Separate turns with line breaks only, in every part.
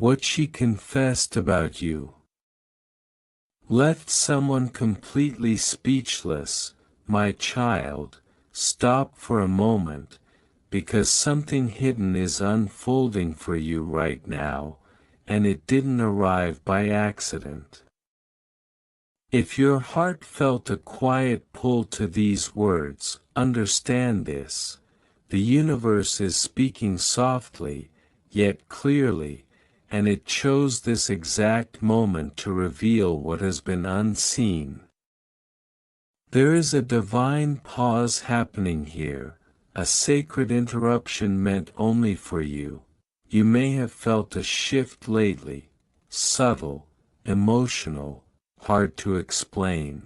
What she confessed about you left someone completely speechless. My child, stop for a moment, because something hidden is unfolding for you right now, and it didn't arrive by accident. If your heart felt a quiet pull to these words, understand this: the universe is speaking softly, yet clearly, and it chose this exact moment to reveal what has been unseen. There is a divine pause happening here, a sacred interruption meant only for you. You may have felt a shift lately, subtle, emotional, hard to explain.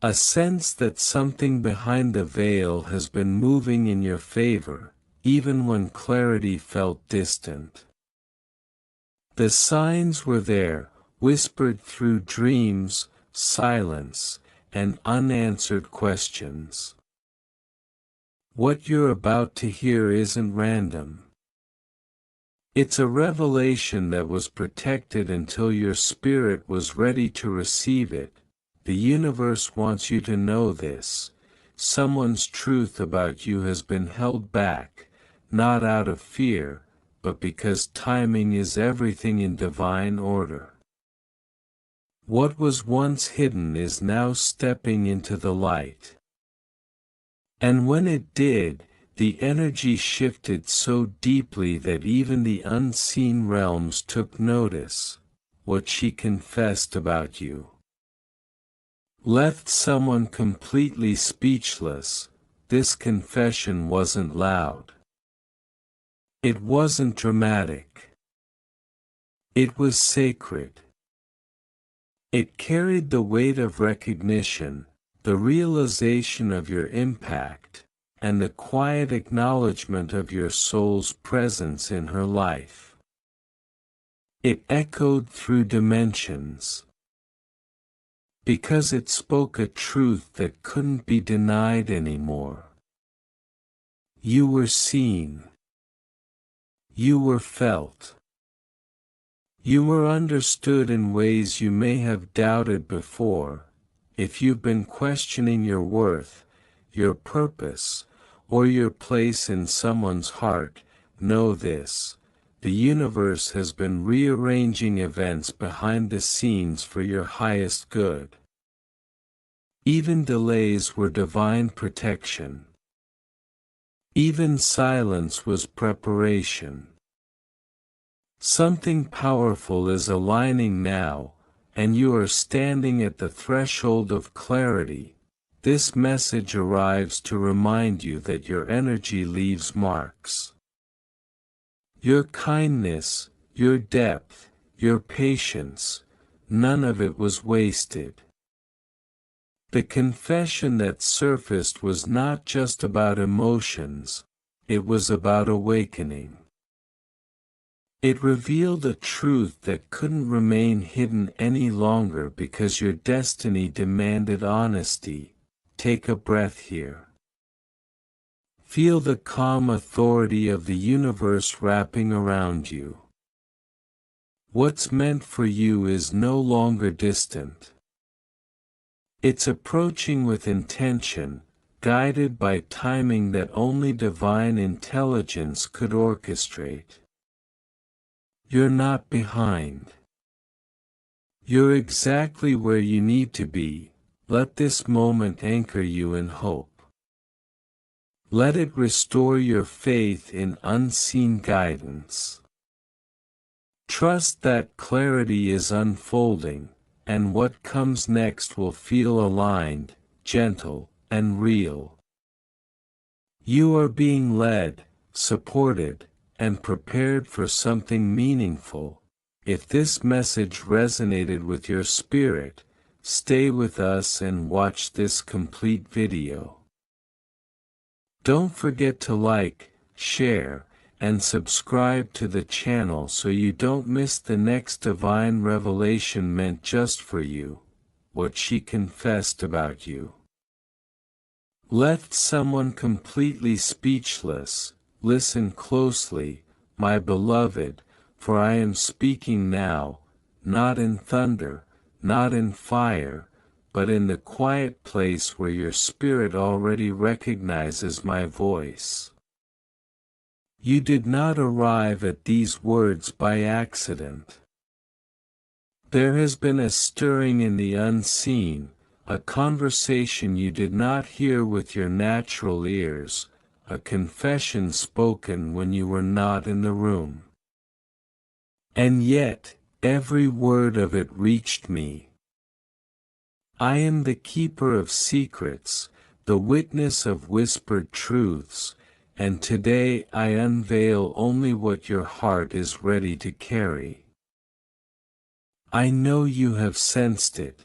A sense that something behind the veil has been moving in your favor, even when clarity felt distant. The signs were there, whispered through dreams, silence, and unanswered questions. What you're about to hear isn't random. It's a revelation that was protected until your spirit was ready to receive it. The universe wants you to know this. Someone's truth about you has been held back, not out of fear, but because timing is everything in divine order. What was once hidden is now stepping into the light. And when it did, the energy shifted so deeply that even the unseen realms took notice. What she confessed about you left someone completely speechless. This confession wasn't loud. It wasn't dramatic. It was sacred. It carried the weight of recognition, the realization of your impact, and the quiet acknowledgement of your soul's presence in her life. It echoed through dimensions, because it spoke a truth that couldn't be denied anymore. You were seen. You were felt. You were understood in ways you may have doubted before. If you've been questioning your worth, your purpose, or your place in someone's heart, know this: the universe has been rearranging events behind the scenes for your highest good. Even delays were divine protection. Even silence was preparation. Something powerful is aligning now, and you are standing at the threshold of clarity. This message arrives to remind you that your energy leaves marks. Your kindness, your depth, your patience, none of it was wasted. The confession that surfaced was not just about emotions, it was about awakening. It revealed a truth that couldn't remain hidden any longer because your destiny demanded honesty. Take a breath here. Feel the calm authority of the universe wrapping around you. What's meant for you is no longer distant. It's approaching with intention, guided by timing that only divine intelligence could orchestrate. You're not behind. You're exactly where you need to be. Let this moment anchor you in hope. Let it restore your faith in unseen guidance. Trust that clarity is unfolding, and what comes next will feel aligned, gentle, and real. You are being led, supported, and prepared for something meaningful. If this message resonated with your spirit, stay with us and watch this complete video. Don't forget to like, share, and subscribe to the channel so you don't miss the next divine revelation meant just for you. What she confessed about you left someone completely speechless. Listen closely, my beloved, for I am speaking now, not in thunder, not in fire, but in the quiet place where your spirit already recognizes my voice. You did not arrive at these words by accident. There has been a stirring in the unseen, a conversation you did not hear with your natural ears, a confession spoken when you were not in the room. And yet, every word of it reached me. I am the keeper of secrets, the witness of whispered truths, and today I unveil only what your heart is ready to carry. I know you have sensed it.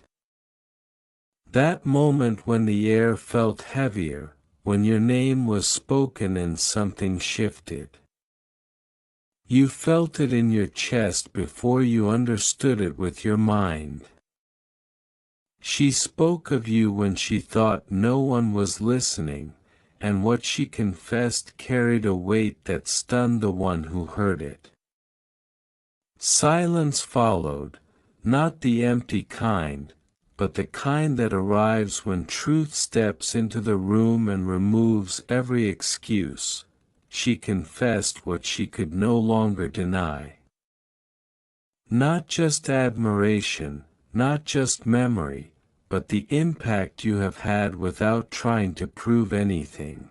That moment when the air felt heavier, when your name was spoken and something shifted. You felt it in your chest before you understood it with your mind. She spoke of you when she thought no one was listening, and what she confessed carried a weight that stunned the one who heard it. Silence followed, not the empty kind, but the kind that arrives when truth steps into the room and removes every excuse. She confessed what she could no longer deny. Not just admiration, not just memory, but the impact you have had without trying to prove anything.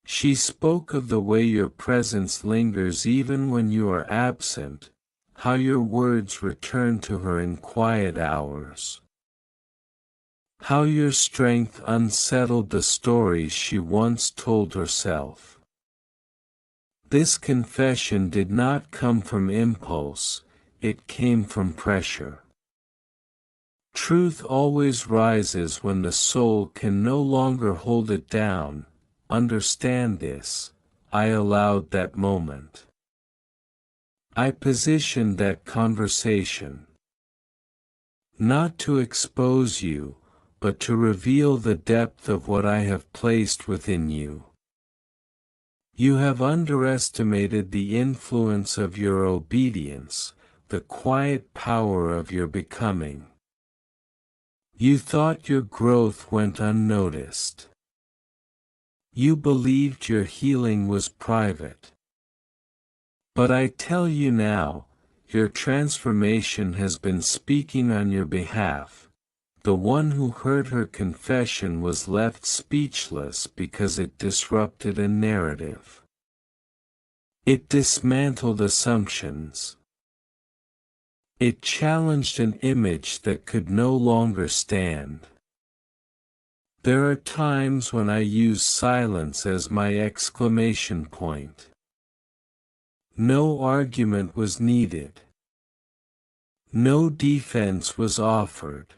She spoke of the way your presence lingers even when you are absent, how your words return to her in quiet hours. How your strength unsettled the stories she once told herself. This confession did not come from impulse, it came from pressure. Truth always rises when the soul can no longer hold it down. Understand this. I allowed that moment. I positioned that conversation. Not to expose you, but to reveal the depth of what I have placed within you. You have underestimated the influence of your obedience, the quiet power of your becoming. You thought your growth went unnoticed. You believed your healing was private. But I tell you now, your transformation has been speaking on your behalf. The one who heard her confession was left speechless because it disrupted a narrative. It dismantled assumptions. It challenged an image that could no longer stand. There are times when I use silence as my exclamation point. No argument was needed. No defense was offered.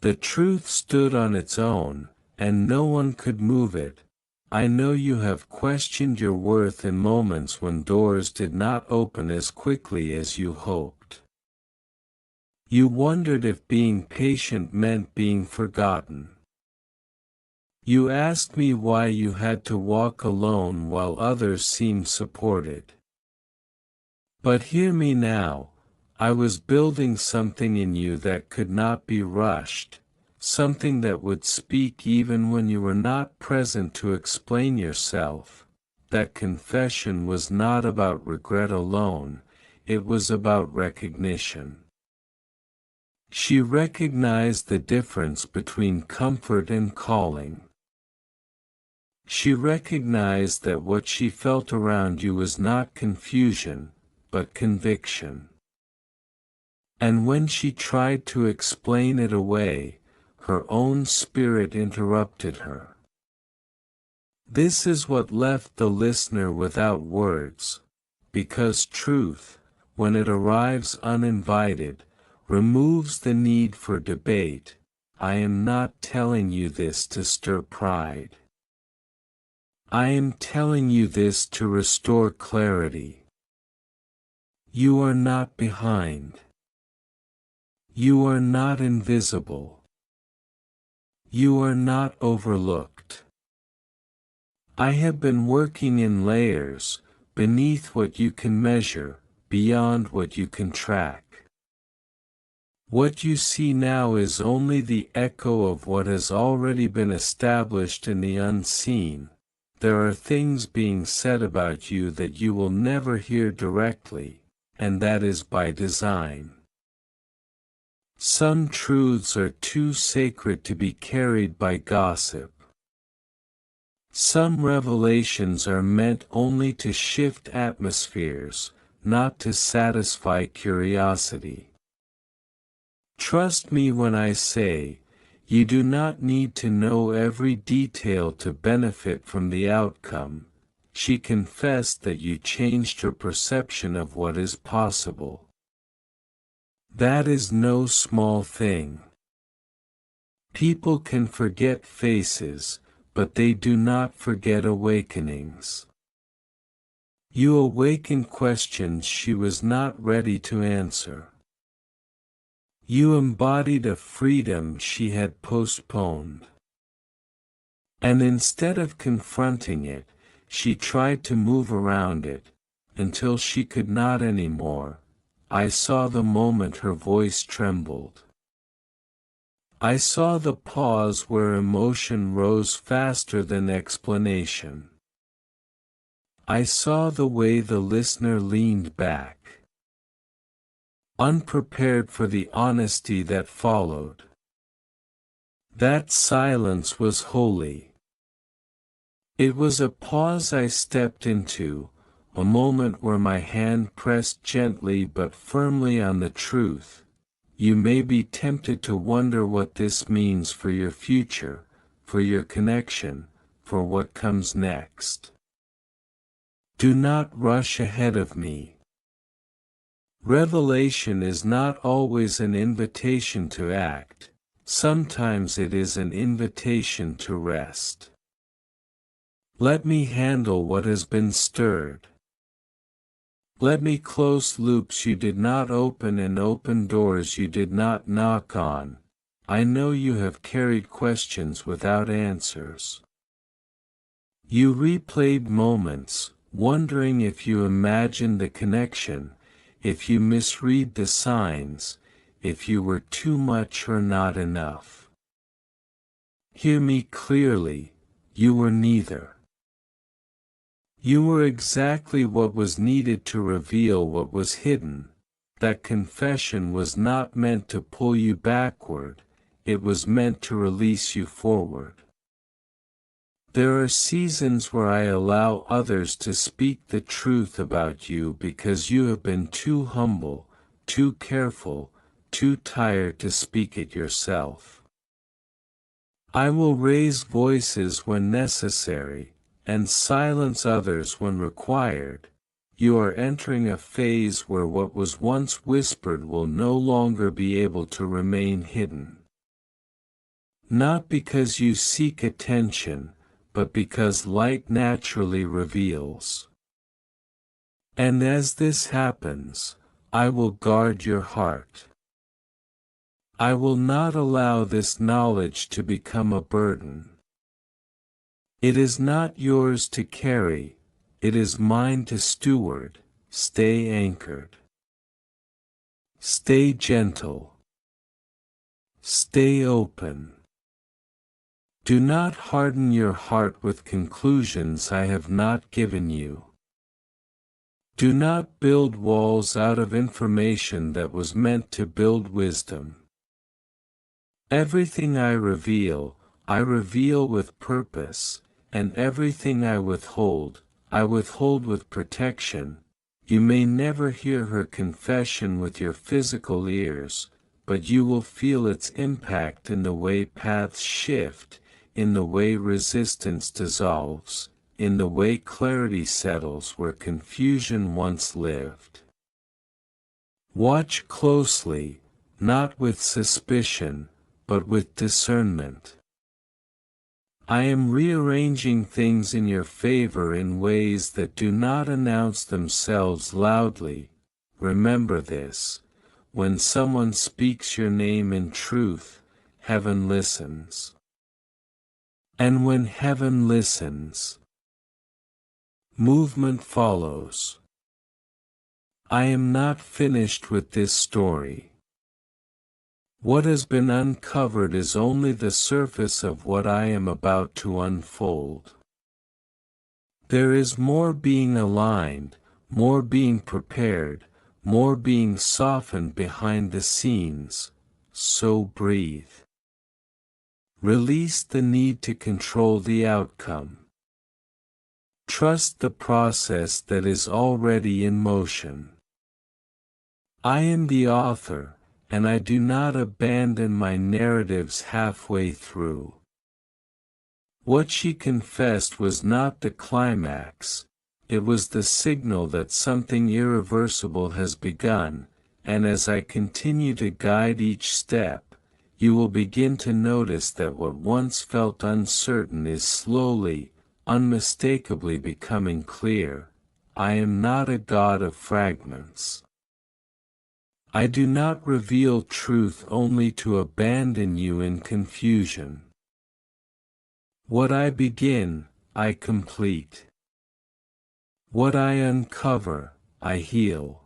The truth stood on its own, and no one could move it. I know you have questioned your worth in moments when doors did not open as quickly as you hoped. You wondered if being patient meant being forgotten. You asked me why you had to walk alone while others seemed supported. But hear me now, I was building something in you that could not be rushed, something that would speak even when you were not present to explain yourself. That confession was not about regret alone, it was about recognition. She recognized the difference between comfort and calling. She recognized that what she felt around you was not confusion, but conviction. And when she tried to explain it away, her own spirit interrupted her. This is what left the listener without words, because truth, when it arrives uninvited, removes the need for debate. I am not telling you this to stir pride. I am telling you this to restore clarity. You are not behind. You are not invisible. You are not overlooked. I have been working in layers, beneath what you can measure, beyond what you can track. What you see now is only the echo of what has already been established in the unseen. There are things being said about you that you will never hear directly, and that is by design. Some truths are too sacred to be carried by gossip. Some revelations are meant only to shift atmospheres, not to satisfy curiosity. Trust me when I say, you do not need to know every detail to benefit from the outcome. She confessed that you changed her perception of what is possible. That is no small thing. People can forget faces, but they do not forget awakenings. You awaken questions she was not ready to answer. You embodied a freedom she had postponed. And instead of confronting it, she tried to move around it, until she could not anymore. I saw the moment her voice trembled. I saw the pause where emotion rose faster than explanation. I saw the way the listener leaned back, unprepared for the honesty that followed. That silence was holy. It was a pause I stepped into, a moment where my hand pressed gently but firmly on the truth. You may be tempted to wonder what this means for your future, for your connection, for what comes next. Do not rush ahead of me. Revelation is not always an invitation to act, sometimes it is an invitation to rest. Let me handle what has been stirred. Let me close loops you did not open and open doors you did not knock on. I know you have carried questions without answers. You replayed moments, wondering if you imagined the connection, if you misread the signs, if you were too much or not enough. Hear me clearly, you were neither. You were exactly what was needed to reveal what was hidden. That confession was not meant to pull you backward, it was meant to release you forward. There are seasons where I allow others to speak the truth about you because you have been too humble, too careful, too tired to speak it yourself. I will raise voices when necessary, and silence others when required. You are entering a phase where what was once whispered will no longer be able to remain hidden. Not because you seek attention, but because light naturally reveals. And as this happens, I will guard your heart. I will not allow this knowledge to become a burden. It is not yours to carry, it is mine to steward. Stay anchored. Stay gentle. Stay open. Do not harden your heart with conclusions I have not given you. Do not build walls out of information that was meant to build wisdom. Everything I reveal with purpose, and everything I withhold with protection. You may never hear her confession with your physical ears, but you will feel its impact in the way paths shift, in the way resistance dissolves, in the way clarity settles where confusion once lived. Watch closely, not with suspicion, but with discernment. I am rearranging things in your favor in ways that do not announce themselves loudly. Remember this: when someone speaks your name in truth, heaven listens. And when heaven listens, Movement follows. I am not finished with this story. What has been uncovered is only the surface of what I am about to unfold. There is more being aligned, more being prepared, more being softened behind the scenes, so breathe. Release the need to control the outcome. Trust the process that is already in motion. I am the author, and I do not abandon my narratives halfway through. What she confessed was not the climax, it was the signal that something irreversible has begun, and as I continue to guide each step, you will begin to notice that what once felt uncertain is slowly, unmistakably becoming clear. I am not a god of fragments. I do not reveal truth only to abandon you in confusion. What I begin, I complete. What I uncover, I heal.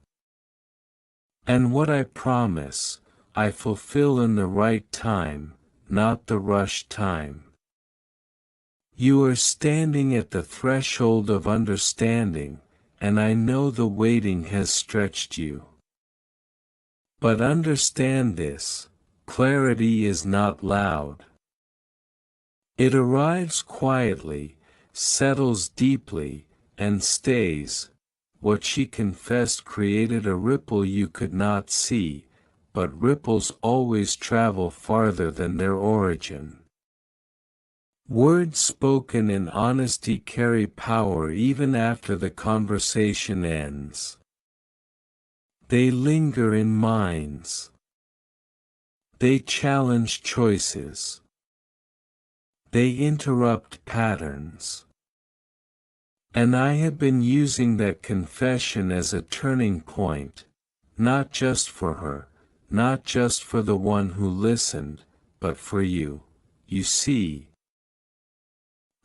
And what I promise, I fulfill in the right time, not the rushed time. You are standing at the threshold of understanding, and I know the waiting has stretched you. But understand this, clarity is not loud. It arrives quietly, settles deeply, and stays. What she confessed created a ripple you could not see, but ripples always travel farther than their origin. Words spoken in honesty carry power even after the conversation ends. They linger in minds. They challenge choices. They interrupt patterns. And I have been using that confession as a turning point, not just for her, not just for the one who listened, but for you. You see,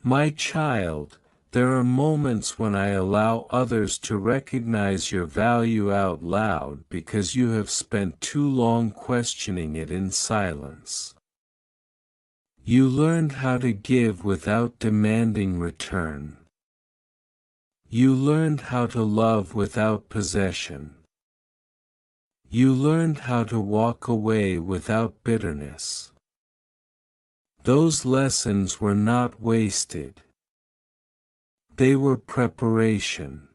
my child, there are moments when I allow others to recognize your value out loud because you have spent too long questioning it in silence. You learned how to give without demanding return. You learned how to love without possession. You learned how to walk away without bitterness. Those lessons were not wasted. They were preparation.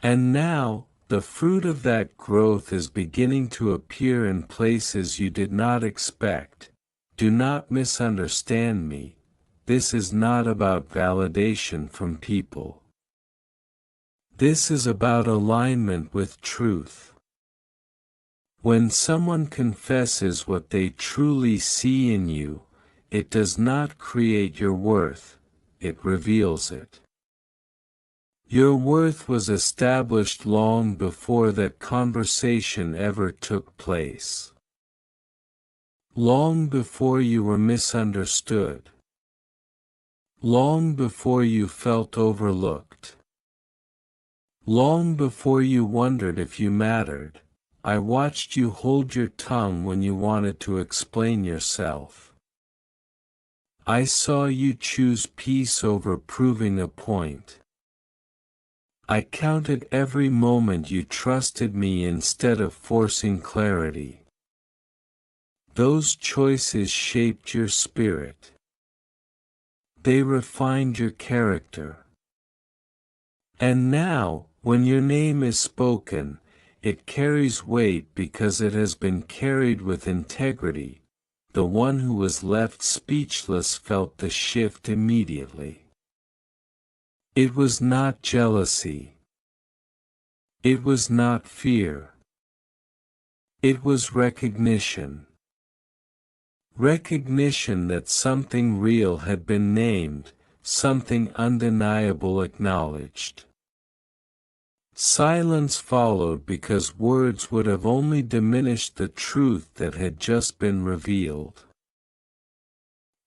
And now, the fruit of that growth is beginning to appear in places you did not expect. Do not misunderstand me. This is not about validation from people. This is about alignment with truth. When someone confesses what they truly see in you, it does not create your worth, it reveals it. Your worth was established long before that conversation ever took place. Long before you were misunderstood. Long before you felt overlooked. Long before you wondered if you mattered, I watched you hold your tongue when you wanted to explain yourself. I saw you choose peace over proving a point. I counted every moment you trusted me instead of forcing clarity. Those choices shaped your spirit. They refined your character. And now, when your name is spoken, it carries weight because it has been carried with integrity. The one who was left speechless felt the shift immediately. It was not jealousy. It was not fear. It was recognition. Recognition that something real had been named, something undeniable acknowledged. Silence followed because words would have only diminished the truth that had just been revealed.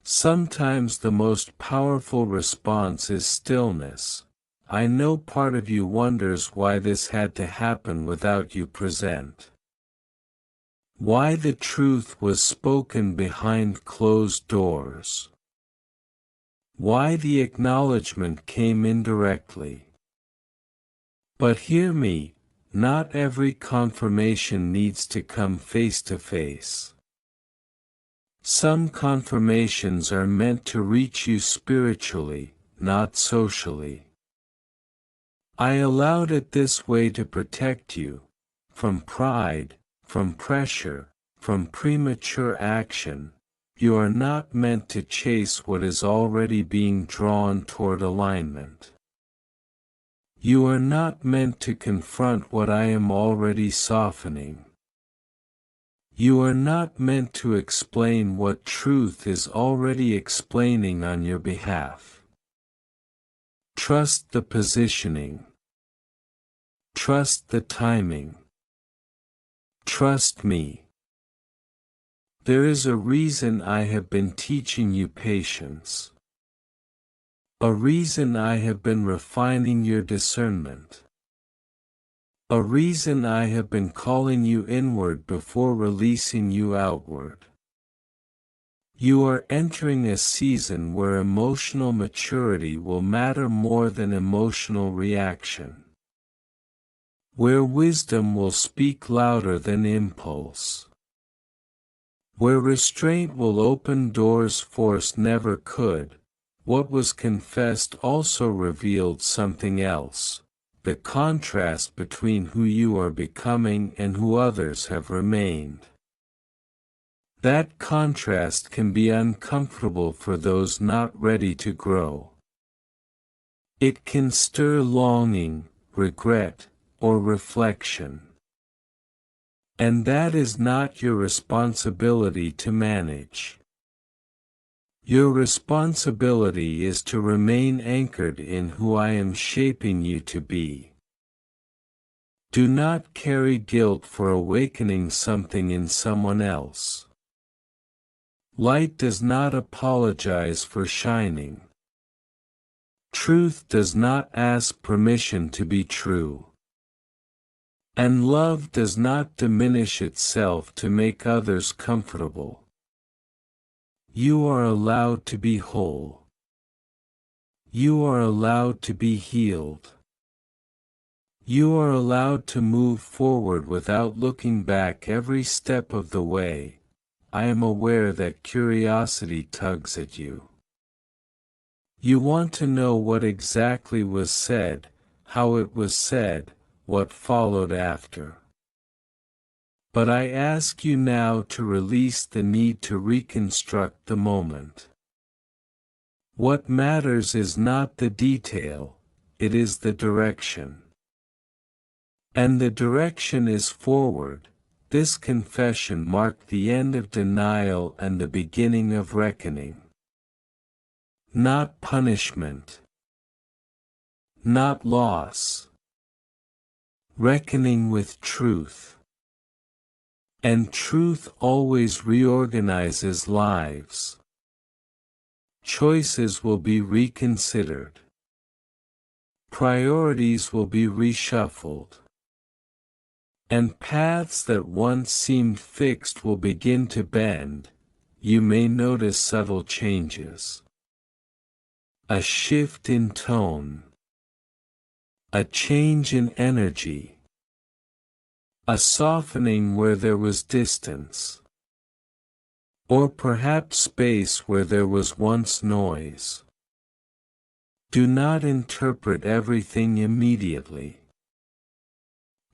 Sometimes the most powerful response is stillness, I know part of you wonders why this had to happen without you present. Why the truth was spoken behind closed doors. Why the acknowledgement came indirectly. But hear me, not every confirmation needs to come face to face. Some confirmations are meant to reach you spiritually, not socially. I allowed it this way to protect you, from pride, from pressure, from premature action. You are not meant to chase what is already being drawn toward alignment. You are not meant to confront what I am already softening. You are not meant to explain what truth is already explaining on your behalf. Trust the positioning. Trust the timing. Trust me. There is a reason I have been teaching you patience. A reason I have been refining your discernment. A reason I have been calling you inward before releasing you outward. You are entering a season where emotional maturity will matter more than emotional reaction. Where wisdom will speak louder than impulse. Where restraint will open doors force never could. What was confessed also revealed something else, the contrast between who you are becoming and who others have remained. That contrast can be uncomfortable for those not ready to grow. It can stir longing, regret, or reflection. And that is not your responsibility to manage. Your responsibility is to remain anchored in who I am shaping you to be. Do not carry guilt for awakening something in someone else. Light does not apologize for shining. Truth does not ask permission to be true. And love does not diminish itself to make others comfortable. You are allowed to be whole. You are allowed to be healed. You are allowed to move forward without looking back every step of the way. I am aware that curiosity tugs at you. You want to know what exactly was said, how it was said, what followed after. But I ask you now to release the need to reconstruct the moment. What matters is not the detail, it is the direction. And the direction is forward. This confession marked the end of denial and the beginning of reckoning. Not punishment. Not loss. Reckoning with truth. And truth always reorganizes lives. Choices will be reconsidered. Priorities will be reshuffled. And paths that once seemed fixed will begin to bend. You may notice subtle changes. A shift in tone. A change in energy. A softening where there was distance. Or perhaps space where there was once noise. Do not interpret everything immediately.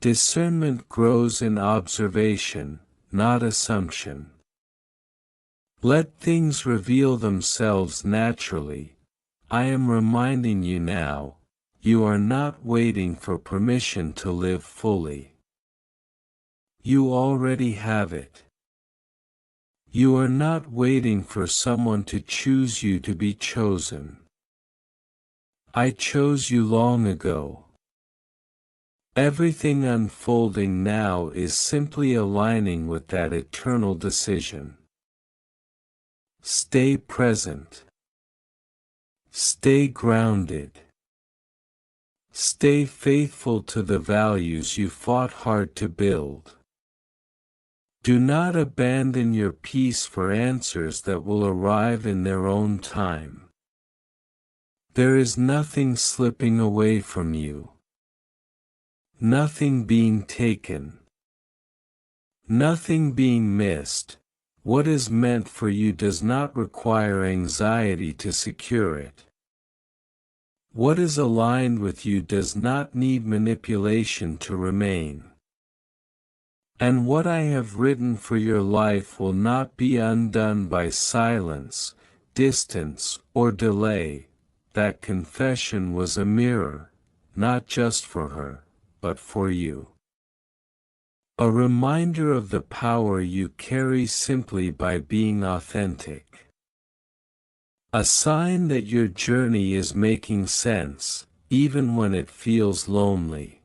Discernment grows in observation, not assumption. Let things reveal themselves naturally. I am reminding you now, you are not waiting for permission to live fully. You already have it. You are not waiting for someone to choose you to be chosen. I chose you long ago. Everything unfolding now is simply aligning with that eternal decision. Stay present. Stay grounded. Stay faithful to the values you fought hard to build. Do not abandon your peace for answers that will arrive in their own time. There is nothing slipping away from you. Nothing being taken. Nothing being missed. What is meant for you does not require anxiety to secure it. What is aligned with you does not need manipulation to remain. And what I have written for your life will not be undone by silence, distance, or delay. That confession was a mirror, not just for her, but for you. A reminder of the power you carry simply by being authentic. A sign that your journey is making sense, even when it feels lonely.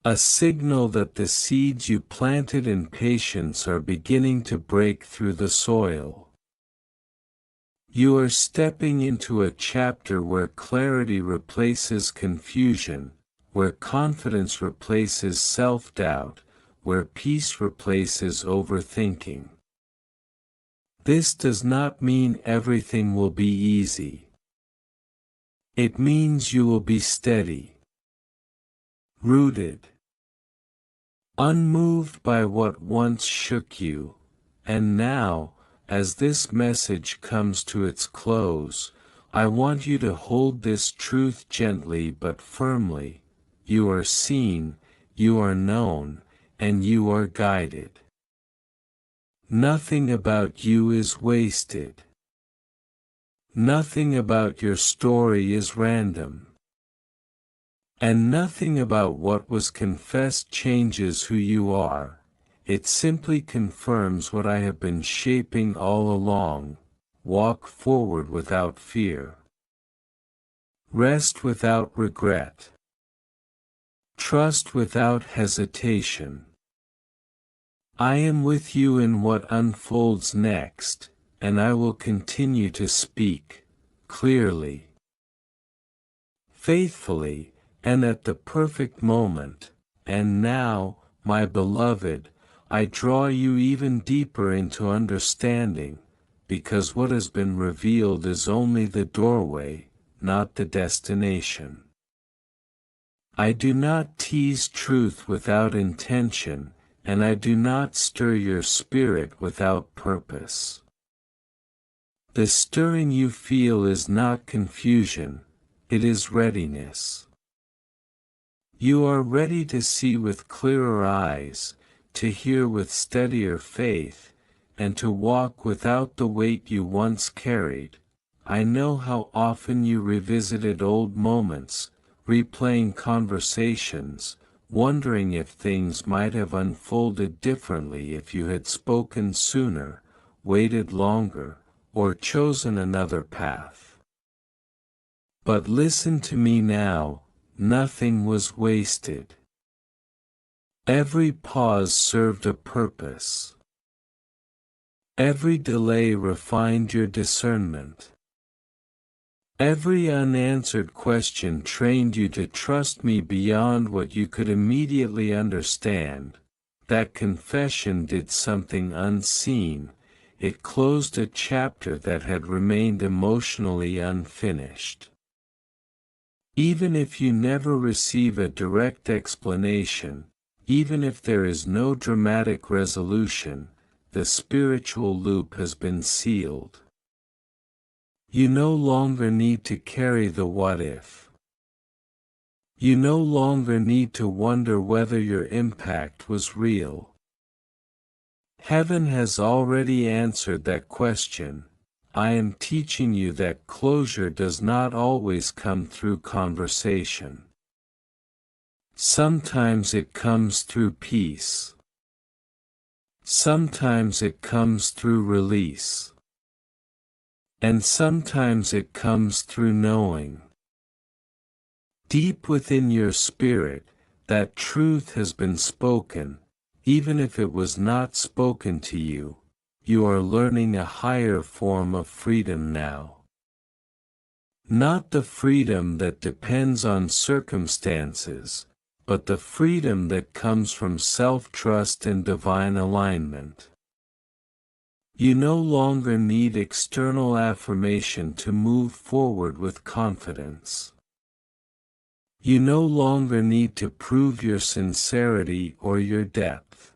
A signal that the seeds you planted in patience are beginning to break through the soil. You are stepping into a chapter where clarity replaces confusion, where confidence replaces self-doubt, where peace replaces overthinking. This does not mean everything will be easy. It means you will be steady, rooted, unmoved by what once shook you, and now, as this message comes to its close, I want you to hold this truth gently but firmly. You are seen, you are known, and you are guided. Nothing about you is wasted. Nothing about your story is random. And nothing about what was confessed changes who you are. It simply confirms what I have been shaping all along. Walk forward without fear. Rest without regret. Trust without hesitation. I am with you in what unfolds next, and I will continue to speak, clearly, faithfully, and at the perfect moment. And now, my beloved, I draw you even deeper into understanding, because what has been revealed is only the doorway, not the destination. I do not tease truth without intention, and I do not stir your spirit without purpose. The stirring you feel is not confusion, it is readiness. You are ready to see with clearer eyes, to hear with steadier faith, and to walk without the weight you once carried. I know how often you revisited old moments, replaying conversations, wondering if things might have unfolded differently if you had spoken sooner, waited longer, or chosen another path. But listen to me now, nothing was wasted. Every pause served a purpose. Every delay refined your discernment. Every unanswered question trained you to trust me beyond what you could immediately understand. That confession did something unseen. It closed a chapter that had remained emotionally unfinished. Even if you never receive a direct explanation, even if there is no dramatic resolution, the spiritual loop has been sealed. You no longer need to carry the what if. You no longer need to wonder whether your impact was real. Heaven has already answered that question. I am teaching you that closure does not always come through conversation. Sometimes it comes through peace. Sometimes it comes through release. And sometimes it comes through knowing. Deep within your spirit, that truth has been spoken, even if it was not spoken to you. You are learning a higher form of freedom now. Not the freedom that depends on circumstances, but the freedom that comes from self-trust and divine alignment. You no longer need external affirmation to move forward with confidence. You no longer need to prove your sincerity or your depth.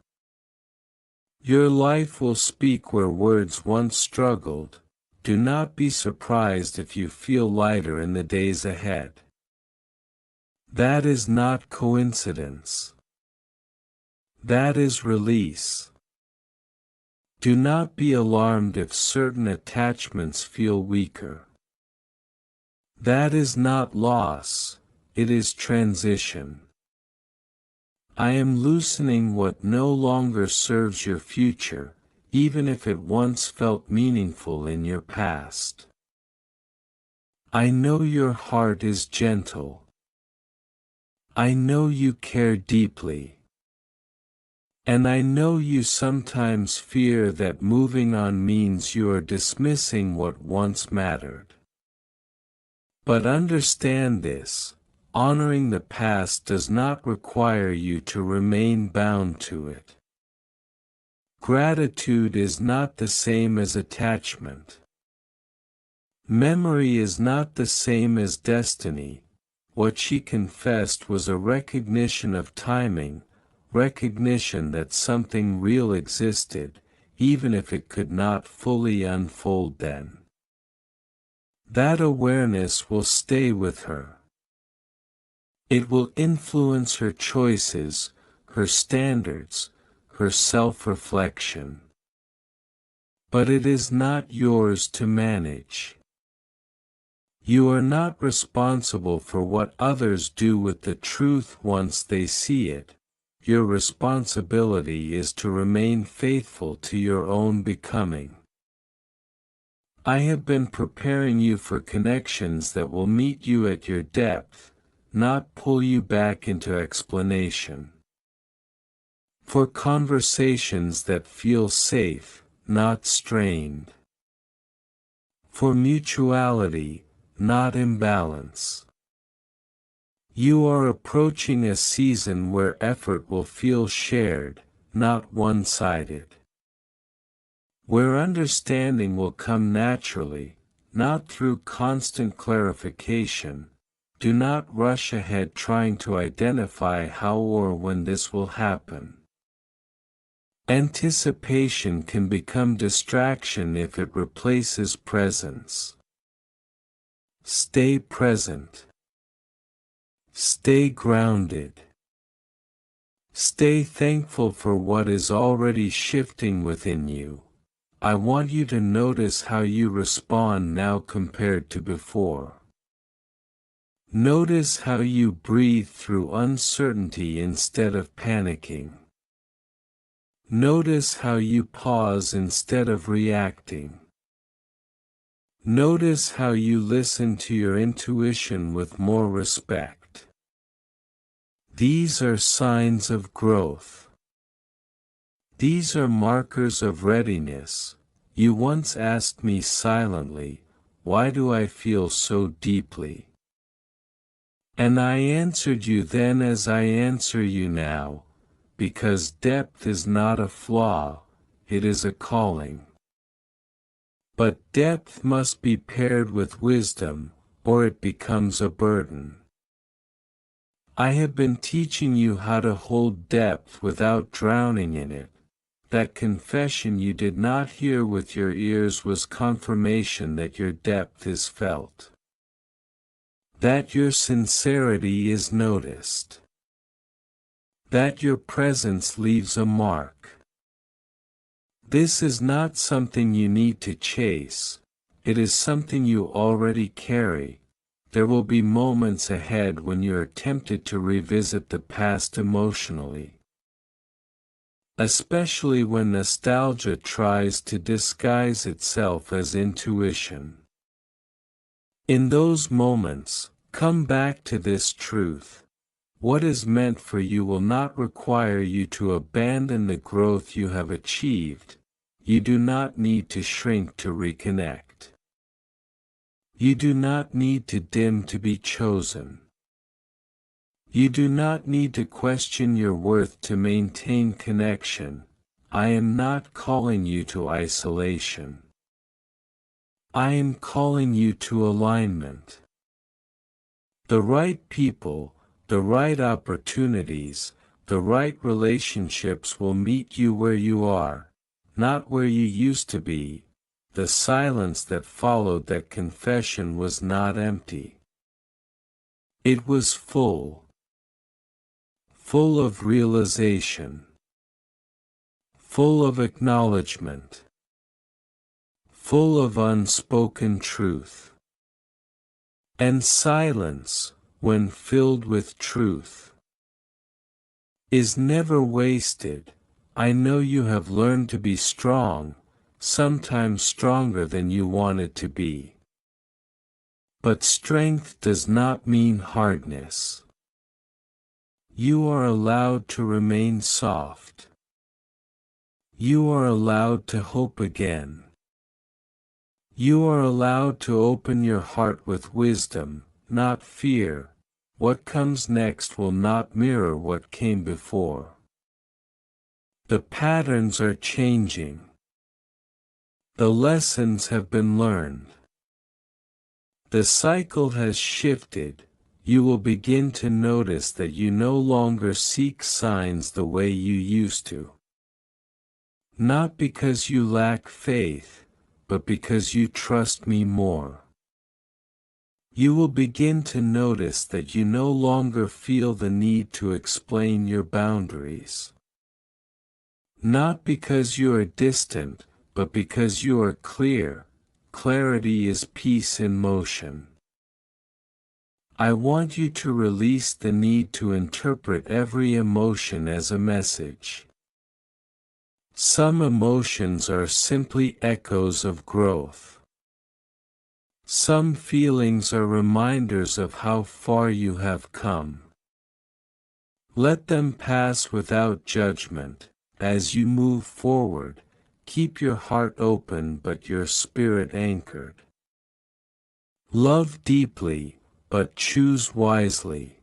Your life will speak where words once struggled. Do not be surprised if you feel lighter in the days ahead. That is not coincidence. That is release. Do not be alarmed if certain attachments feel weaker. That is not loss, it is transition. I am loosening what no longer serves your future, even if it once felt meaningful in your past. I know your heart is gentle. I know you care deeply. And I know you sometimes fear that moving on means you are dismissing what once mattered. But understand this, honoring the past does not require you to remain bound to it. Gratitude is not the same as attachment. Memory is not the same as destiny. What she confessed was a recognition of timing, recognition that something real existed, even if it could not fully unfold then. That awareness will stay with her. It will influence her choices, her standards, her self-reflection. But it is not yours to manage. You are not responsible for what others do with the truth once they see it. Your responsibility is to remain faithful to your own becoming. I have been preparing you for connections that will meet you at your depth, not pull you back into explanation. For conversations that feel safe, not strained. For mutuality, not imbalance. You are approaching a season where effort will feel shared, not one-sided. Where understanding will come naturally, not through constant clarification. Do not rush ahead trying to identify how or when this will happen. Anticipation can become distraction if it replaces presence. Stay present. Stay grounded. Stay thankful for what is already shifting within you. I want you to notice how you respond now compared to before. Notice how you breathe through uncertainty instead of panicking. Notice how you pause instead of reacting. Notice how you listen to your intuition with more respect. These are signs of growth. These are markers of readiness. You once asked me silently, why do I feel so deeply? And I answered you then as I answer you now, because depth is not a flaw, it is a calling. But depth must be paired with wisdom, or it becomes a burden. I have been teaching you how to hold depth without drowning in it. That confession you did not hear with your ears was confirmation that your depth is felt. That your sincerity is noticed. That your presence leaves a mark. This is not something you need to chase, it is something you already carry. There will be moments ahead when you are tempted to revisit the past emotionally. Especially when nostalgia tries to disguise itself as intuition. In those moments, come back to this truth. What is meant for you will not require you to abandon the growth you have achieved. You do not need to shrink to reconnect. You do not need to dim to be chosen. You do not need to question your worth to maintain connection. I am not calling you to isolation. I am calling you to alignment. The right people, the right opportunities, the right relationships will meet you where you are, not where you used to be. The silence that followed that confession was not empty. It was full of realization, full of acknowledgement, full of unspoken truth. And silence, when filled with truth, is never wasted. I know you have learned to be strong, sometimes stronger than you wanted to be. But strength does not mean hardness. You are allowed to remain soft. You are allowed to hope again. You are allowed to open your heart with wisdom, not fear. What comes next will not mirror what came before. The patterns are changing. The lessons have been learned. The cycle has shifted. You will begin to notice that you no longer seek signs the way you used to. Not because you lack faith, but because you trust me more. You will begin to notice that you no longer feel the need to explain your boundaries. Not because you are distant, but because you are clear. Clarity is peace in motion. I want you to release the need to interpret every emotion as a message. Some emotions are simply echoes of growth. Some feelings are reminders of how far you have come. Let them pass without judgment. As you move forward, keep your heart open but your spirit anchored. Love deeply, but choose wisely.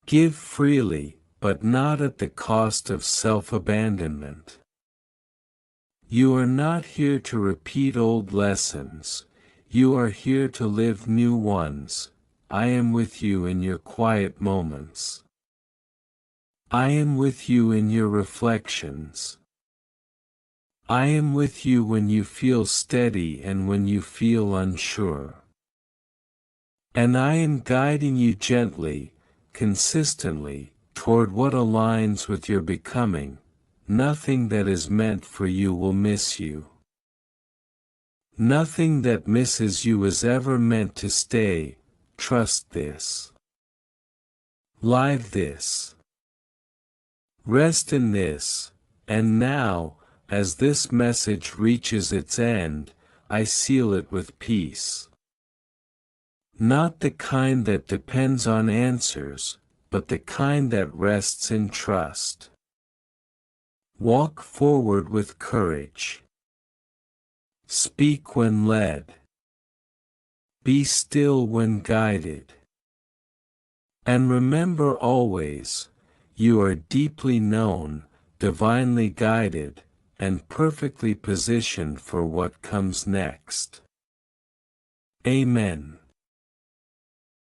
Give freely, but not at the cost of self-abandonment. You are not here to repeat old lessons. You are here to live new ones. I am with you in your quiet moments. I am with you in your reflections. I am with you when you feel steady and when you feel unsure. And I am guiding you gently, consistently, toward what aligns with your becoming. Nothing that is meant for you will miss you. Nothing that misses you is ever meant to stay. Trust this. Live this. Rest in this. And now, as this message reaches its end, I seal it with peace. Not the kind that depends on answers, but the kind that rests in trust. Walk forward with courage. Speak when led. Be still when guided. And remember always, you are deeply known, divinely guided, and perfectly positioned for what comes next. Amen.